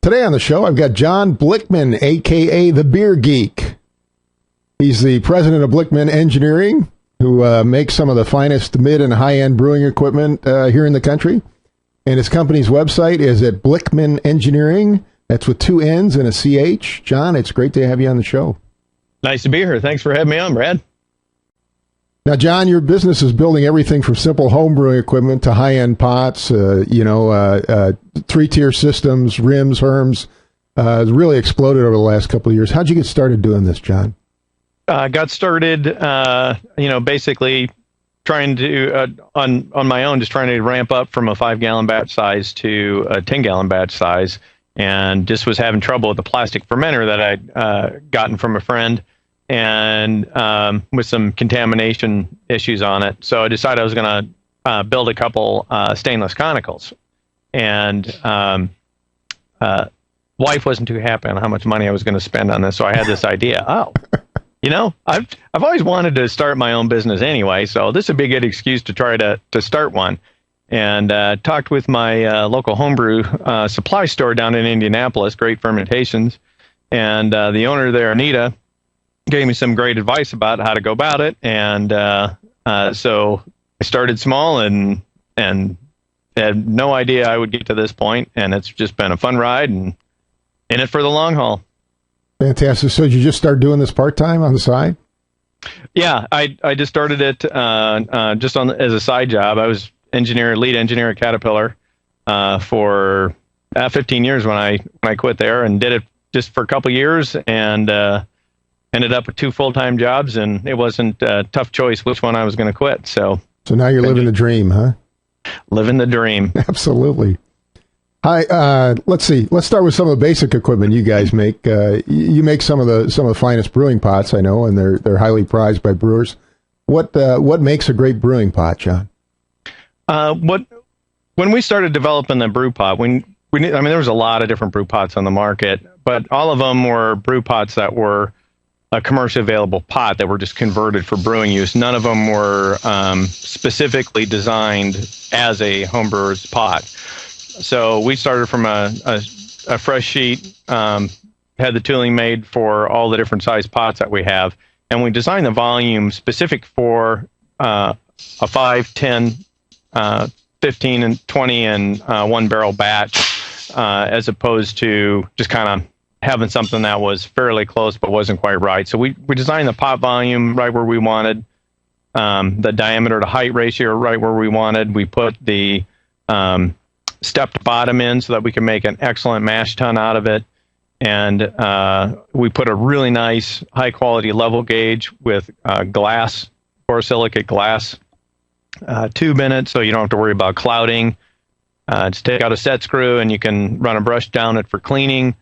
Today on the show, I've got John Blichmann, a.k.a. the Beer Geek. He's the president of Blichmann Engineering, who makes some of the finest mid and high-end brewing equipment here in the country. And his company's website is at Blichmann Engineering. That's with two N's and a CH. John, it's great to have you on the show. Nice to be here. Thanks for having me on, Brad. Now, John, your business is building everything from simple home brewing equipment to high-end pots, three-tier systems, rims, Herms. It's really exploded over the last couple of years. How'd you get started doing this, John? I got started, basically trying to, on my own, just trying to ramp up from a 5-gallon batch size to a 10-gallon batch size, and just was having trouble with the plastic fermenter that I'd gotten from a friend, and with some contamination issues on it. So I decided I was going to build a couple stainless conicals. And wife wasn't too happy on how much money I was going to spend on this, so I had this idea. I've always wanted to start my own business anyway, so this would be a good excuse to try to start one. And talked with my local homebrew supply store down in Indianapolis, Great Fermentations, and the owner there, Anita, gave me some great advice about how to go about it. And so I started small and had no idea I would get to this point, and it's just been a fun ride and in it for the long haul. Fantastic. So did you just start doing this part-time on the side? Yeah, I just started it just as a side job. I was lead engineer at Caterpillar for 15 years when I quit there, and did it just for a couple years, and ended up with 2 full-time jobs, and it wasn't a tough choice which one I was going to quit. So now you're living the dream, huh? Living the dream. Absolutely. Hi. Let's see. Let's start with some of the basic equipment you guys make. You make some of the finest brewing pots, I know, and they're highly prized by brewers. What makes a great brewing pot, John? When we started developing the brew pot, there was a lot of different brew pots on the market, but all of them were brew pots that were a commercially available pot that were just converted for brewing use. None of them were specifically designed as a home brewer's pot. So we started from a fresh sheet, had the tooling made for all the different size pots that we have, and we designed the volume specific for a 5, 10, 15, and 20 and 1 barrel batch, as opposed to just kind of having something that was fairly close but wasn't quite right. So we designed the pot volume right where we wanted, the diameter to height ratio right where we wanted. We put the stepped bottom in so that we can make an excellent mash tun out of it. And we put a really nice high quality level gauge with glass, borosilicate glass tube in it, so you don't have to worry about clouding. Just take out a set screw and you can run a brush down it for cleaning.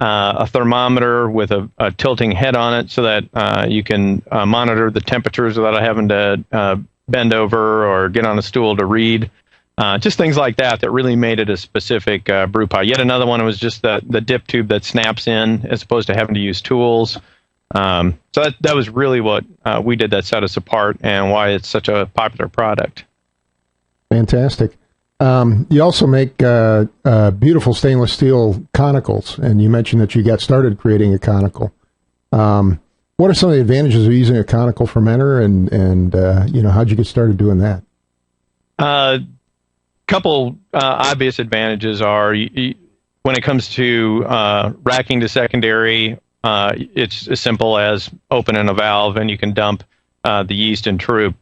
A thermometer with a tilting head on it so that you can monitor the temperatures without having to bend over or get on a stool to read. Just things like that really made it a specific brew pot. Yet another one was just the dip tube that snaps in as opposed to having to use tools. So that was really what we did that set us apart and why it's such a popular product. Fantastic. You also make beautiful stainless steel conicals, and you mentioned that you got started creating a conical. What are some of the advantages of using a conical fermenter, and how'd you get started doing that? Couple obvious advantages are when it comes to racking to secondary, it's as simple as opening a valve and you can dump the yeast and troop.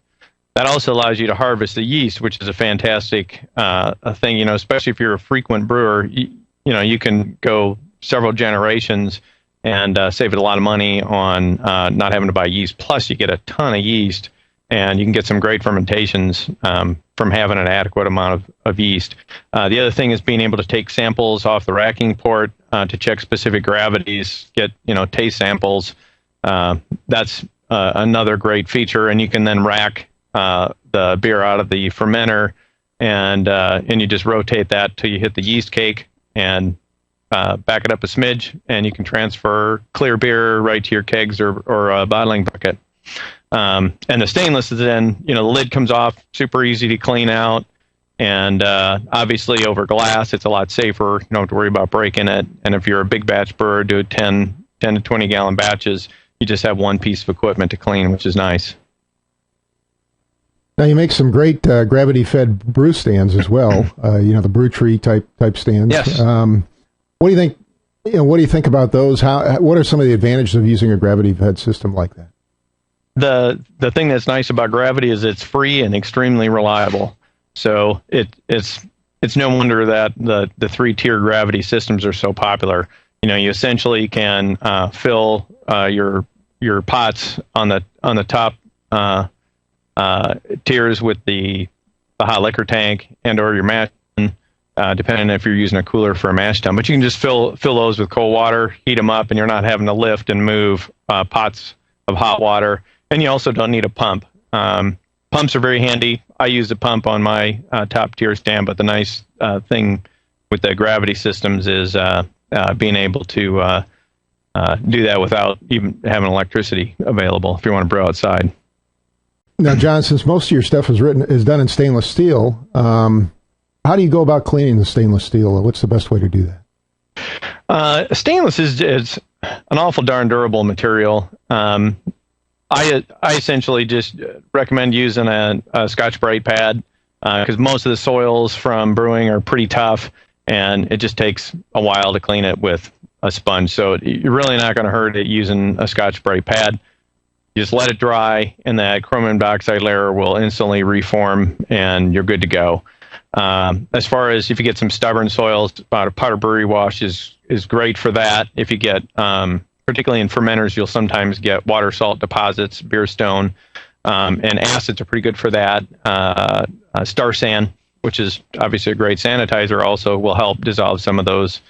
That also allows you to harvest the yeast, which is a fantastic thing, especially if you're a frequent brewer. You can go several generations and save it a lot of money on not having to buy yeast. Plus, you get a ton of yeast, and you can get some great fermentations from having an adequate amount of yeast. The other thing is being able to take samples off the racking port to check specific gravities, get taste samples. That's another great feature, and you can then rack the beer out of the fermenter, and you just rotate that till you hit the yeast cake and back it up a smidge, and you can transfer clear beer right to your kegs or a bottling bucket. And the stainless is then, the lid comes off, super easy to clean out. And obviously over glass, it's a lot safer. You don't have to worry about breaking it. And if you're a big batch brewer, do 10 to 20 gallon batches, you just have one piece of equipment to clean, which is nice. Now you make some great gravity-fed brew stands as well. The brew tree type stands. Yes. What do you think? What do you think about those? What are some of the advantages of using a gravity-fed system like that? The thing that's nice about gravity is it's free and extremely reliable. So it's no wonder that the 3-tier gravity systems are so popular. You essentially can fill your pots on the top tiers with the hot liquor tank and or your mash tun, depending if you're using a cooler for a mash tun. But you can just fill those with cold water, heat them up, and you're not having to lift and move pots of hot water. And you also don't need a pump. Pumps are very handy. I use a pump on my top tier stand, but the nice thing with the gravity systems is being able to do that without even having electricity available if you want to brew outside. Now, John, since most of your stuff is done in stainless steel, how do you go about cleaning the stainless steel? What's the best way to do that? Stainless is an awful darn durable material. I essentially just recommend using a Scotch-Brite pad because most of the soils from brewing are pretty tough, and it just takes a while to clean it with a sponge. So you're really not going to hurt it using a Scotch-Brite pad. You just let it dry, and that chromium dioxide layer will instantly reform, and you're good to go. As far as if you get some stubborn soils, a powder brewery wash is great for that. If you get particularly in fermenters, you'll sometimes get water salt deposits, beer stone, and acids are pretty good for that. Star sand, which is obviously a great sanitizer, also will help dissolve some of those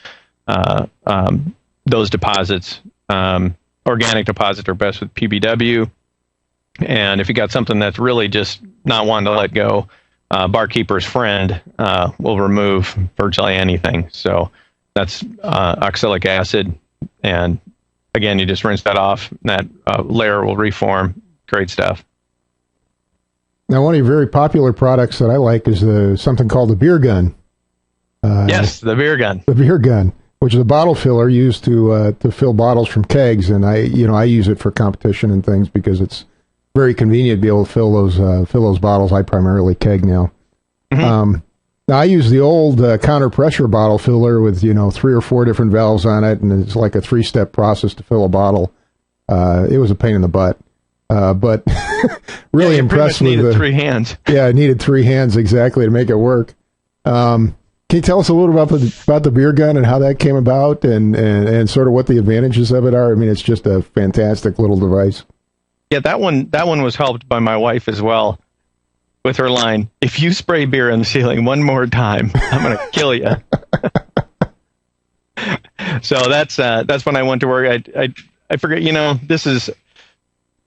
deposits. Organic deposits are best with PBW. And if you got something that's really just not wanting to let go, Barkeeper's Friend will remove virtually anything. So that's oxalic acid, and again, you just rinse that off, and that layer will reform. Great stuff. Now, one of your very popular products that I like is something called the beer gun. Yes, the beer gun. The beer gun, which is a bottle filler used to fill bottles from kegs, and I use it for competition and things because it's very convenient to be able to fill those bottles. I primarily keg now. Mm-hmm. Now I use the old counter pressure bottle filler with 3 or 4 different valves on it, and it's like a 3-step process to fill a bottle. It was a pain in the butt, but really impressed with the 3 hands. Yeah, I needed 3 hands exactly to make it work. Can you tell us a little about the beer gun and how that came about, and sort of what the advantages of it are? I mean, it's just a fantastic little device. Yeah, that one was helped by my wife as well, with her line, "If you spray beer on the ceiling one more time, I'm going to kill you." So that's when I went to work. I forget, this is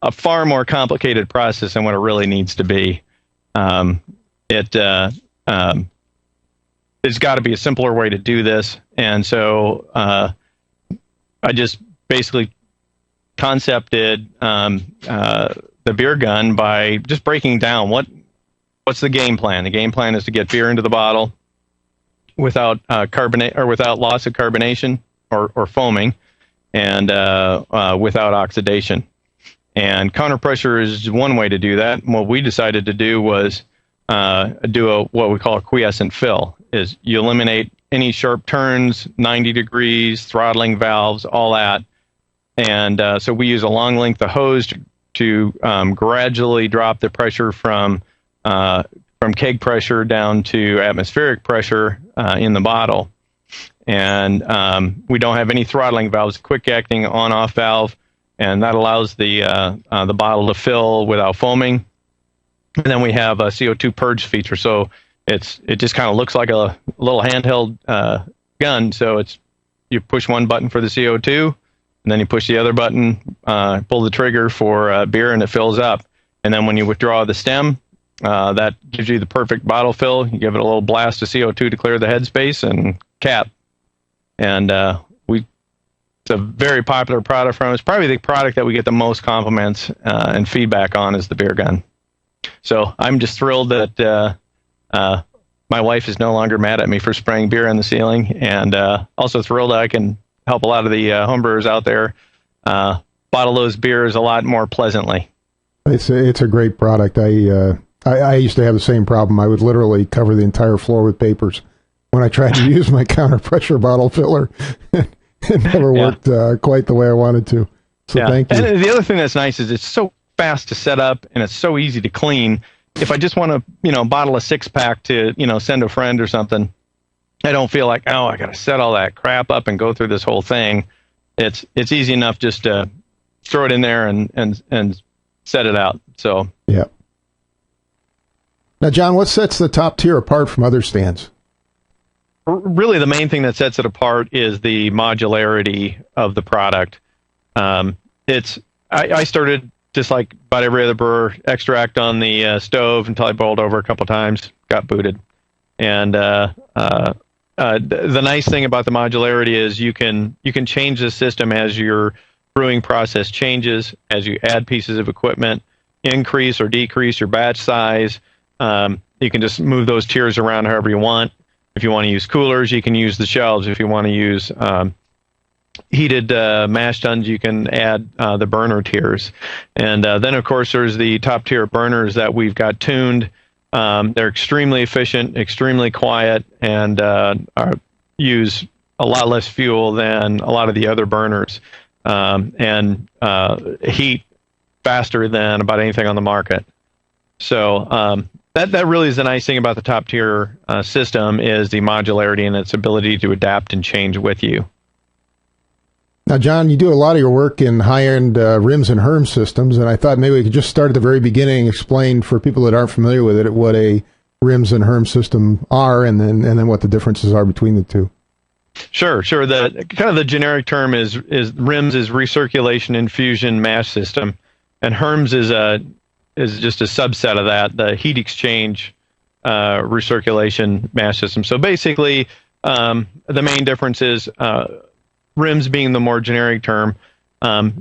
a far more complicated process than what it really needs to be. It's got to be a simpler way to do this, and so I just basically concepted the beer gun by just breaking down what's the game plan. The game plan is to get beer into the bottle without carbonate or without loss of carbonation or foaming, and without oxidation. And counter pressure is one way to do that. And what we decided to do was do what we call a quiescent fill. Is you eliminate any sharp turns, 90 degrees, throttling valves, all that. And so we use a long length of hose to gradually drop the pressure from keg pressure down to atmospheric pressure in the bottle. And we don't have any throttling valves, quick acting on-off valve, and that allows the bottle to fill without foaming. And then we have a CO2 purge feature, so it just kind of looks like a little handheld gun. So you push one button for the CO2, and then you push the other button, pull the trigger for beer, and it fills up. And then when you withdraw the stem, that gives you the perfect bottle fill. You give it a little blast of CO2 to clear the headspace, and cap. And it's a very popular product from us. It's probably the product that we get the most compliments and feedback on is the beer gun. So I'm just thrilled that my wife is no longer mad at me for spraying beer on the ceiling, and also thrilled I can help a lot of the homebrewers out there bottle those beers a lot more pleasantly. It's a great product. I used to have the same problem. I would literally cover the entire floor with papers when I tried to use my counter pressure bottle filler. It never worked quite the way I wanted to. So thank you. And the other thing that's nice is it's so fast to set up and it's so easy to clean. If I just want to, bottle a 6-pack to, send a friend or something, I don't feel like, I got to set all that crap up and go through this whole thing. It's easy enough just to throw it in there and set it out. So yeah. Now, John, what sets the Top Tier apart from other stands? Really, the main thing that sets it apart is the modularity of the product. I started just like about every other brewer, extract on the stove until I boiled over a couple times, got booted. And the nice thing about the modularity is you can change the system as your brewing process changes, as you add pieces of equipment, increase or decrease your batch size. You can just move those tiers around however you want. If you want to use coolers, you can use the shelves. If you want to use heated mash tuns, you can add the burner tiers. And then, of course, there's the top tier burners that we've got tuned. They're extremely efficient, extremely quiet, and use a lot less fuel than a lot of the other burners, and heat faster than about anything on the market. So that really is the nice thing about the top tier system is the modularity and its ability to adapt and change with you. Now, John, you do a lot of your work in high-end rims and Herms systems, and I thought maybe we could just start at the very beginning, explain for people that aren't familiar with it what a rims and Herms system are, and then what the differences are between the two. Sure. The kind of the generic term is rims is recirculation infusion mash system, and Herms is just a subset of that, the heat exchange recirculation mash system. So basically, the main difference is rims being the more generic term.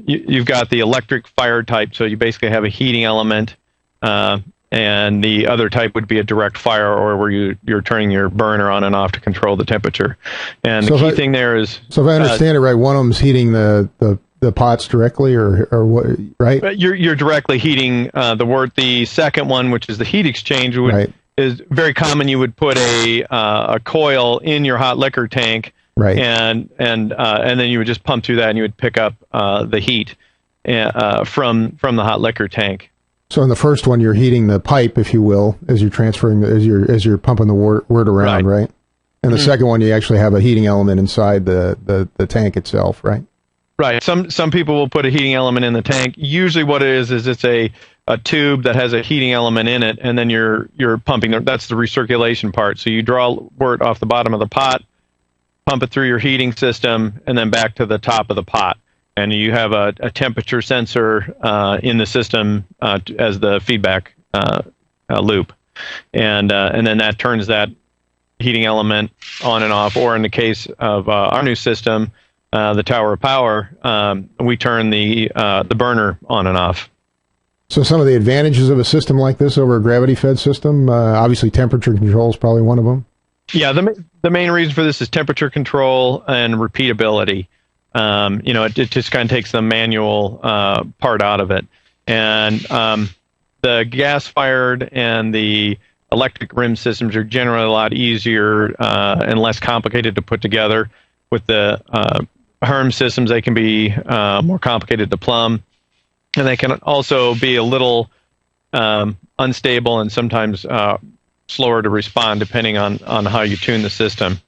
You've got the electric fire type, so you basically have a heating element, and the other type would be a direct fire, or where you're turning your burner on and off to control the temperature. And the key thing there is... So if I understand it right, one of them's heating the pots directly, or what, right? You're directly heating the second one, which is the heat exchange, is very common. You would put a coil in your hot liquor tank, right? And then you would just pump through that, and you would pick up the heat from the hot liquor tank. So in the first one, you're heating the pipe, if you will, as you're transferring, as you're pumping the wort around, right? And the second one, you actually have a heating element inside the tank itself, right? Right. Some people will put a heating element in the tank. Usually what it is it's a tube that has a heating element in it, and then you're pumping. That's the recirculation part. So you draw wort off the bottom of the pot, pump it through your heating system, and then back to the top of the pot. And you have a temperature sensor in the system as the feedback loop. And then that turns that heating element on and off. Or in the case of our new system, the Tower of Power, we turn the burner on and off. So some of the advantages of a system like this over a gravity-fed system, obviously temperature control is probably one of them. Yeah, the main reason for this is temperature control and repeatability. It just kind of takes the manual part out of it. And the gas-fired and the electric rim systems are generally a lot easier and less complicated to put together. With the Herms systems, they can be more complicated to plumb, and they can also be a little unstable and sometimes slower to respond depending on how you tune the system.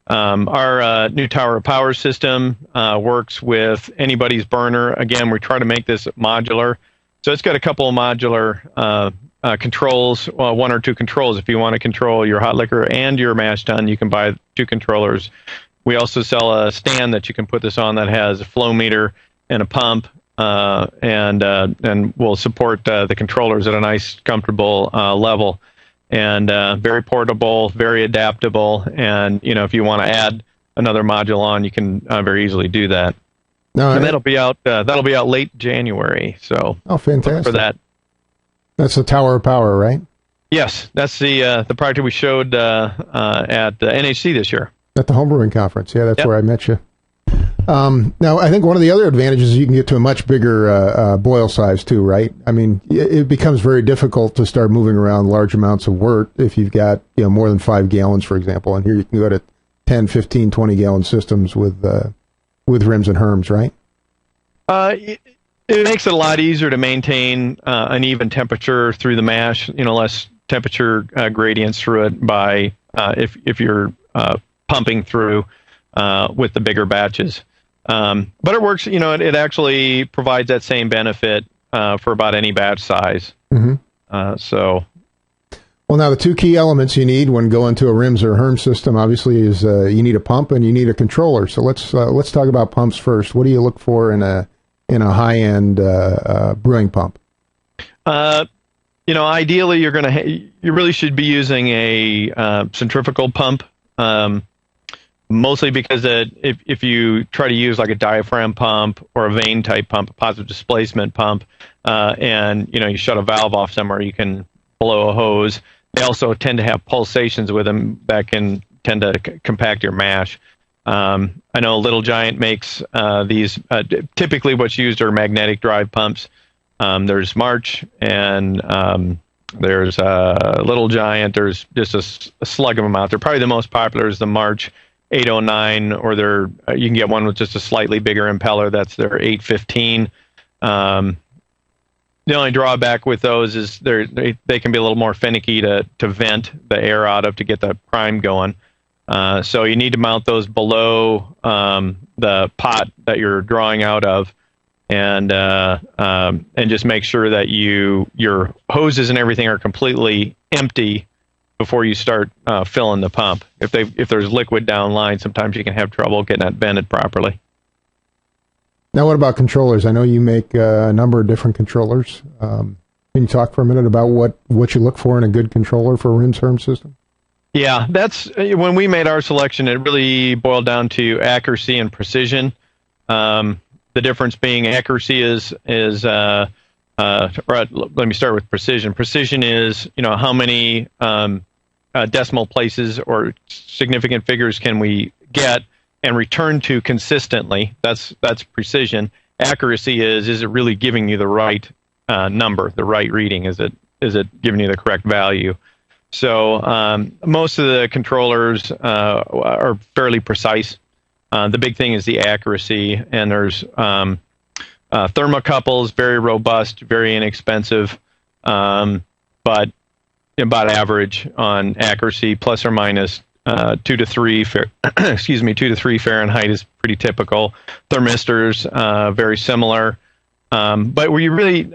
Our new Tower of Power system works with anybody's burner. Again, we try to make this modular. So it's got a couple of modular controls, one or two controls. If you want to control your hot liquor and your mash tun, you can buy 2 controllers. We also sell a stand that you can put this on that has a flow meter and a pump, and will support the controllers at a nice, comfortable level. And very portable, very adaptable, and if you want to add another module on, you can very easily do that. No, and that'll be out late January. So fantastic for that. That's the Tower of Power, right? Yes, that's the product that we showed at NHC this year. At the homebrewing conference. Yeah, that's Yep. where I met you. Now, I think one of the other advantages is you can get to a much bigger boil size too, right? I mean, it becomes very difficult to start moving around large amounts of wort if you've got more than 5 gallons, for example. And here you can go to 10, 15, 20-gallon systems with rims and Herms, right? It makes it a lot easier to maintain an even temperature through the mash. Less temperature gradients through it by if you're pumping through with the bigger batches. But it works. It actually provides that same benefit for about any batch size. Mm-hmm. Well, now the two key elements you need when going to a rims or Herm system, obviously, is you need a pump and you need a controller. So let's talk about pumps first. What do you look for in a high-end brewing pump? Ideally, you really should be using a centrifugal pump. Mostly because if you try to use like a diaphragm pump or a vane type pump, a positive displacement pump, and you shut a valve off somewhere, you can blow a hose. They also tend to have pulsations with them that can tend to compact your mash. I know Little Giant makes these. Typically, what's used are magnetic drive pumps. There's March and there's Little Giant. There's just a slug of them out there. Probably the most popular is the March 809, or you can get one with just a slightly bigger impeller. That's their 815. The only drawback with those is they can be a little more finicky to vent the air out of to get the prime going. So you need to mount those below the pot that you're drawing out of, and just make sure that your hoses and everything are completely empty before you start filling the pump. If there's liquid down line, sometimes you can have trouble getting that vented properly. Now, what about controllers? I know you make a number of different controllers. Can you talk for a minute about what you look for in a good controller for a rims Herm system? Yeah, that's when we made our selection. It really boiled down to accuracy and precision. The difference being accuracy is let me start with precision. Precision is how many decimal places or significant figures can we get and return to consistently. That's precision. Accuracy is it really giving you the right number, the right reading? Is it giving you the correct value? So most of the controllers are fairly precise. The big thing is the accuracy, and there's thermocouples, very robust, very inexpensive, but about average on accuracy, plus or minus 2 to 3 Fahrenheit is pretty typical. Thermistors, very similar, but we really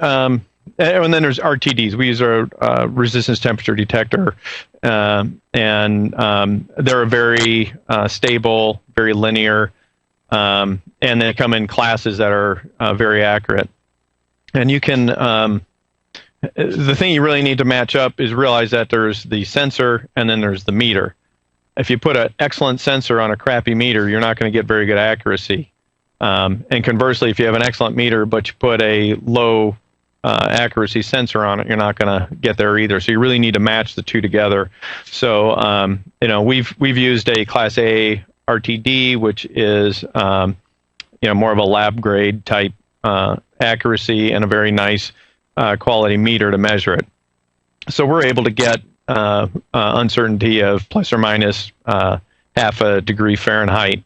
and then there's RTDs. We use our resistance temperature detector, and they're very stable, very linear, and they come in classes that are very accurate. And you can the thing you really need to match up is realize that there's the sensor and then there's the meter. If you put an excellent sensor on a crappy meter, you're not going to get very good accuracy. And conversely, if you have an excellent meter but you put a low accuracy sensor on it, you're not going to get there either. So you really need to match the two together. So we've used a Class A RTD, which is more of a lab grade type accuracy and a very nice quality meter to measure it. So we're able to get uncertainty of plus or minus half a degree Fahrenheit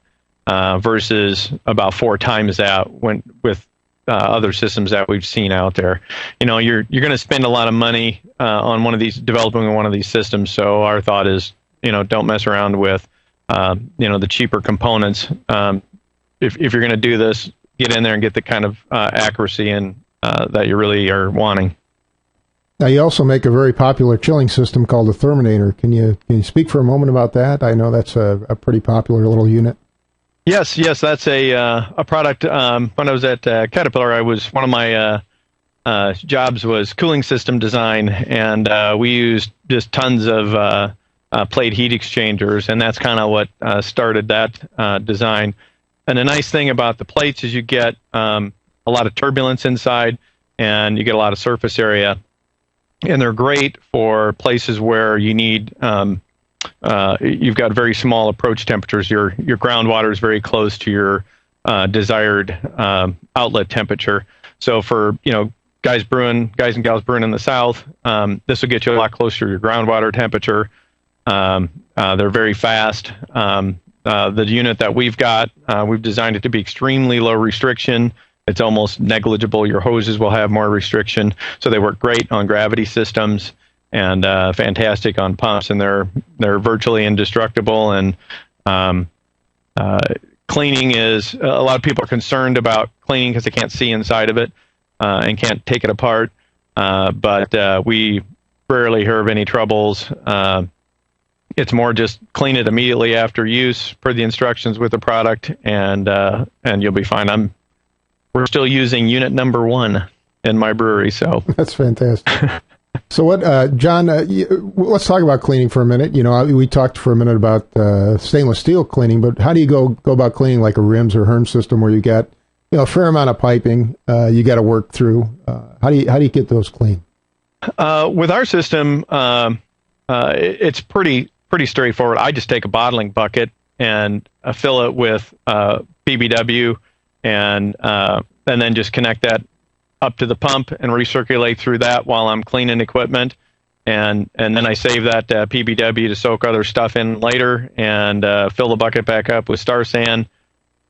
versus about 4 times that with other systems that we've seen out there. You're going to spend a lot of money on developing one of these systems. So our thought is, don't mess around with the cheaper components. If you're going to do this, get in there and get the kind of accuracy that you really are wanting. Now, you also make a very popular chilling system called the ThermInator. Can you speak for a moment about that? I know that's a pretty popular little unit. Yes, that's a product. When I was at Caterpillar, one of my jobs was cooling system design, and we used just tons of plate heat exchangers, and that's kind of what started that design. And the nice thing about the plates is you get a lot of turbulence inside, and you get a lot of surface area. and they're great for places where you need you've got very small approach temperatures. Your groundwater is very close to your desired outlet temperature. So for guys and gals brewing in the South, this will get you a lot closer to your groundwater temperature. They're very fast. The unit that we've got, we've designed it to be extremely low restriction. It's almost negligible. Your hoses will have more restriction, so they work great on gravity systems and fantastic on pumps. And they're virtually indestructible. And cleaning is a lot of people are concerned about cleaning because they can't see inside of it and can't take it apart. But we rarely hear of any troubles. It's more just clean it immediately after use per the instructions with the product, and you'll be fine. We're still using unit number 1 in my brewery, so that's fantastic. So what, John? Let's talk about cleaning for a minute. We talked for a minute about stainless steel cleaning, but how do you go about cleaning like a Rims or Herms system where you got a fair amount of piping you got to work through? How do you get those clean? With our system, it's pretty straightforward. I just take a bottling bucket and fill it with PBW, and then just connect that up to the pump and recirculate through that while I'm cleaning equipment, and then I save that PBW to soak other stuff in later, and fill the bucket back up with Star San,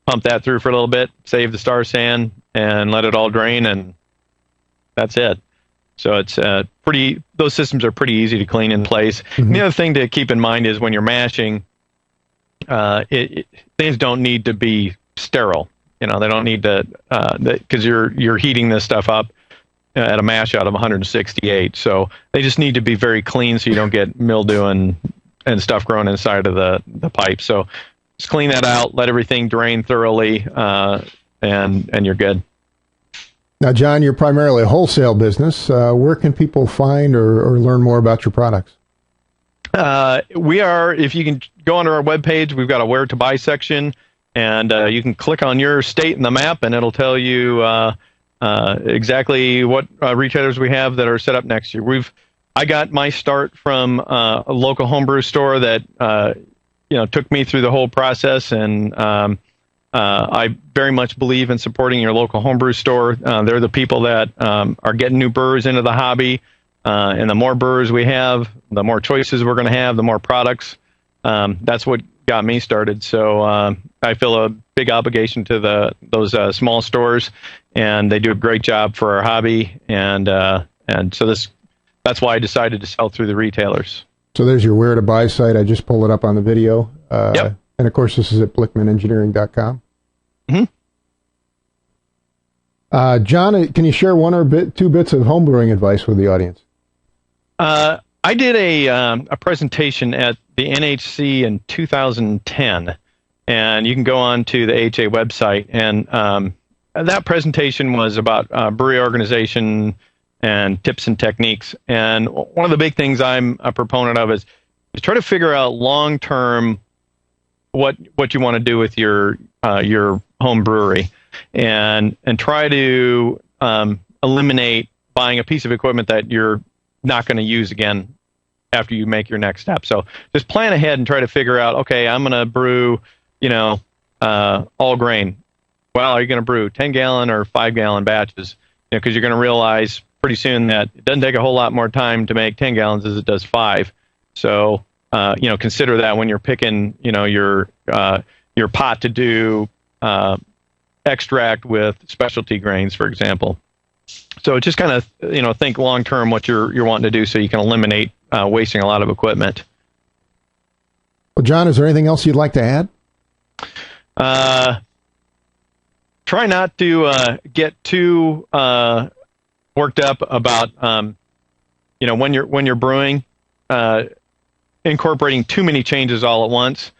pump that through for a little bit, save the Star San, and let it all drain, and that's it. So it's those systems are pretty easy to clean in place. Mm-hmm. And the other thing to keep in mind is when you're mashing, things don't need to be sterile. They don't need to, because you're heating this stuff up at a mash out of 168. So they just need to be very clean so you don't get mildew and stuff growing inside of the pipe. So just clean that out, let everything drain thoroughly, and you're good. Now, John, you're primarily a wholesale business. Where can people find or learn more about your products? We are, if you can go onto our webpage, we've got a where to buy section, and you can click on your state in the map, and it'll tell you exactly what retailers we have that are set up next year. I got my start from a local homebrew store that took me through the whole process, and I very much believe in supporting your local homebrew store. They're the people that are getting new brewers into the hobby, and the more brewers we have, the more choices we're going to have, the more products. That's what got me started. So I feel a big obligation to those small stores, and they do a great job for our hobby. And so that's why I decided to sell through the retailers. So there's your where to buy site. I just pulled it up on the video. Yep. And of course, this is at BlichmannEngineering.com. Mm-hmm. John, can you share one or two bits of homebrewing advice with the audience? I did a presentation at the NHC in 2010, and you can go on to the AHA website, and that presentation was about brewery organization and tips and techniques. And one of the big things I'm a proponent of is try to figure out long-term what you want to do with your home brewery, and try to eliminate buying a piece of equipment that you're not going to use again after you make your next step. So just plan ahead and try to figure out, okay, I'm going to brew, all grain. Well, are you going to brew 10-gallon or 5-gallon batches? Because you're going to realize pretty soon that it doesn't take a whole lot more time to make 10 gallons as it does 5. So consider that when you're picking, your pot to do extract with specialty grains, for example. So just kind of, think long term what you're wanting to do, so you can eliminate wasting a lot of equipment. Well, John, is there anything else you'd like to add? Try not to get too worked up about when you're brewing. Incorporating too many changes all at once.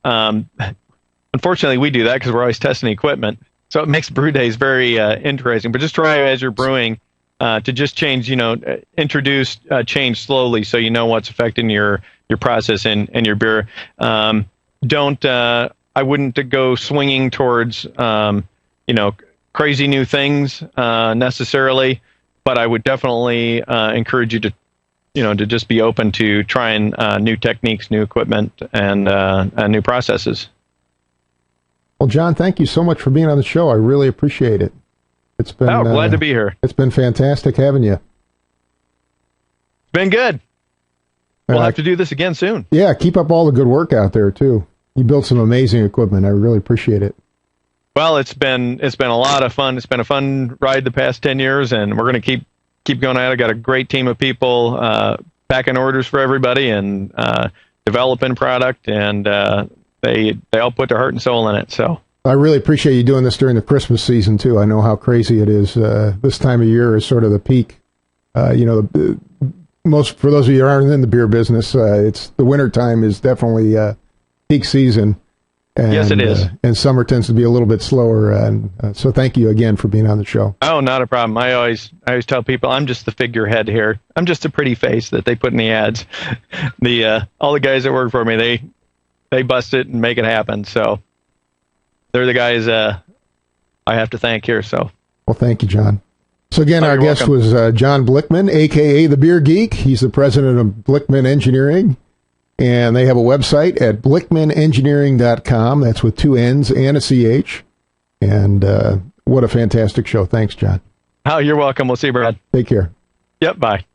Unfortunately, we do that because we're always testing equipment. So it makes brew days very interesting. But just try as you're brewing to just change, introduce change slowly, so you know what's affecting your process and your beer. I wouldn't go swinging towards, crazy new things necessarily. But I would definitely encourage you to to just be open to trying new techniques, new equipment, and new processes. Well, John, thank you so much for being on the show. I really appreciate it. It's been glad to be here. It's been fantastic having you. It's been good. We'll have to do this again soon. Yeah, keep up all the good work out there too. You built some amazing equipment. I really appreciate it. Well, it's been a lot of fun. It's been a fun ride the past 10 years, and we're going to keep going at it. I got a great team of people packing orders for everybody and developing product, and they all put their heart and soul in it. So I really appreciate you doing this during the Christmas season too. I know how crazy it is. This time of year is sort of the peak. Most for those of you who aren't in the beer business, it's the winter time is definitely peak season. And, yes, it is. And summer tends to be a little bit slower. And so thank you again for being on the show. Oh, not a problem. I always tell people I'm just the figurehead here. I'm just a pretty face that they put in the ads. All the guys that work for me, they bust it and make it happen. So they're the guys I have to thank here. So well, thank you, John. So again, our guest was John Blichmann, a.k.a. the Beer Geek. He's the president of Blichmann Engineering. And they have a website at blichmannengineering.com. That's with 2 N's and a CH. And what a fantastic show. Thanks, John. Oh, you're welcome. We'll see you, Brad. Take care. Yep, bye.